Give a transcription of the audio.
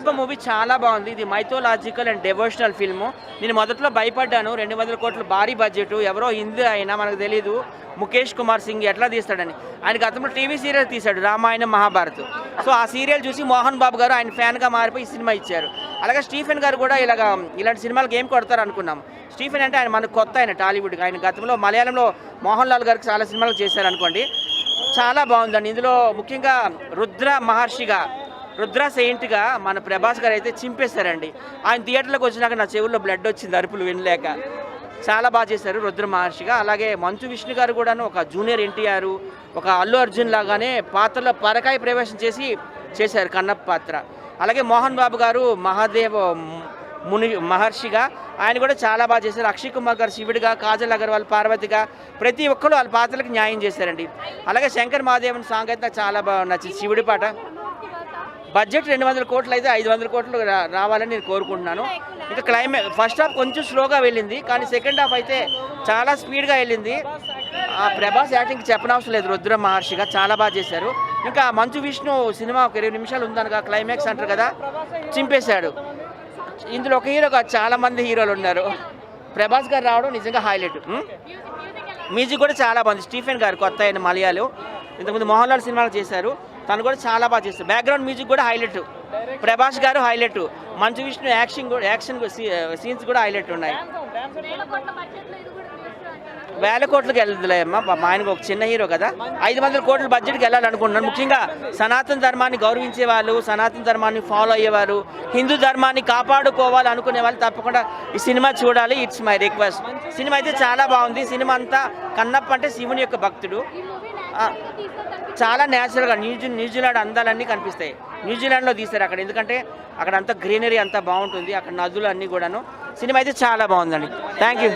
Kannappa movie చాలా బాగుంది. ఇది మైథోలాజికల్ అండ్ డెవోషనల్ ఫిల్ము. నేను మొదట్లో భయపడ్డాను, 200 కోట్లు భారీ బడ్జెట్, ఎవరో హిందీ అయినా మనకు తెలీదు ముఖేష్ కుమార్ సింగ్ ఎట్లా తీస్తాడని. ఆయన గతంలో టీవీ సీరియల్ తీశాడు రామాయణం మహాభారత్. సో ఆ సీరియల్ చూసి మోహన్ బాబు గారు ఆయన ఫ్యాన్గా మారిపోయి ఈ సినిమా ఇచ్చారు. అలాగే స్టీఫెన్ గారు కూడా ఇలాంటి సినిమాలకు ఏం కొడతారు అనుకున్నాం. స్టీఫెన్ అంటే ఆయన మనకు కొత్త, ఆయన టాలీవుడ్కి. ఆయన గతంలో మలయాళంలో మోహన్ లాల్ గారికి చాలా సినిమాలు చేశారు అనుకోండి. చాలా బాగుందండి. ఇందులో ముఖ్యంగా రుద్ర సెయింట్గా మన ప్రభాస్ గారు అయితే చింపేశారండి. ఆయన థియేటర్లోకి వచ్చినాక నా చెవుల్లో బ్లడ్ వచ్చింది అరుపులు వినలేక. చాలా బాగా చేశారు రుద్ర మహర్షిగా. అలాగే మంచు విష్ణు గారు కూడాను ఒక జూనియర్ ఎన్టీఆర్, ఒక అల్లు అర్జున్ లాగానే పాత్రలో పరకాయ ప్రవేశం చేశారు కన్నప్ప పాత్ర. అలాగే మోహన్ బాబు గారు మహర్షిగా ఆయన కూడా చాలా బాగా చేశారు. అక్షయ్ కుమార్ గారు శివుడిగా, కాజల్ అగర్వాల్ పార్వతిగా, ప్రతి ఒక్కరు వాళ్ళ పాత్రలకు న్యాయం చేశారండి. అలాగే శంకర్ మహాదేవన్ సాంగ్ అయితే నాకు చాలా బాగా నచ్చింది. శివుడి పాట. బడ్జెట్ 200 కోట్లు అయితే 500 కోట్లు రావాలని నేను కోరుకుంటున్నాను. ఇంకా ఫస్ట్ హాఫ్ కొంచెం స్లోగా వెళ్ళింది, కానీ సెకండ్ హాఫ్ అయితే చాలా స్పీడ్గా వెళ్ళింది. ఆ ప్రభాస్ యాక్టింగ్ చెప్పనవసరం లేదు. రుద్ర మహర్షిగా చాలా బాగా చేశారు. ఇంకా మంచు విష్ణు సినిమా ఒక 20 నిమిషాలు ఉందనగా క్లైమాక్స్ అంటారు కదా, చింపేశాడు. ఇందులో ఒక హీరో కాదు, చాలా మంది హీరోలు ఉన్నారు. ప్రభాస్ గారు రావడం నిజంగా హైలైట్. మ్యూజిక్ కూడా చాలా బాగుంది. స్టీఫెన్ గారు కొత్త అయిన మలయాళం, ఇంతకుముందు మోహన్ లాల్ సినిమాలు చేశారు, తను కూడా చాలా బాగా చేస్తారు. బ్యాక్గ్రౌండ్ మ్యూజిక్ కూడా హైలైట్. ప్రభాస్ గారు highlight. Manchu Vishnu action scenes కూడా హైలైట్ ఉన్నాయి. 1000 కోట్లకి వెళ్తుందిలే అమ్మా, మా ఆయనకు ఒక చిన్న హీరో కదా. 500 కోట్ల బడ్జెట్కి వెళ్ళాలనుకుంటున్నాను. ముఖ్యంగా సనాతన ధర్మాన్ని గౌరవించే వాళ్ళు, సనాతన ధర్మాన్ని ఫాలో అయ్యేవారు, హిందూ ధర్మాన్ని కాపాడుకోవాలి అనుకునే వాళ్ళు తప్పకుండా ఈ సినిమా చూడాలి. It's my request. సినిమా అయితే చాలా బాగుంది. సినిమా అంతా కన్నప్ప అంటే శివుని యొక్క భక్తుడు. చాలా న్యాచురల్గా న్యూజిలాండ్ అందాలన్నీ కనిపిస్తాయి. న్యూజిలాండ్లో తీస్తారు అక్కడ, ఎందుకంటే అక్కడ అంతా గ్రీనరీ అంతా బాగుంటుంది, అక్కడ నదులు అన్నీ కూడాను. సినిమా అయితే చాలా బాగుందండి. Thank you.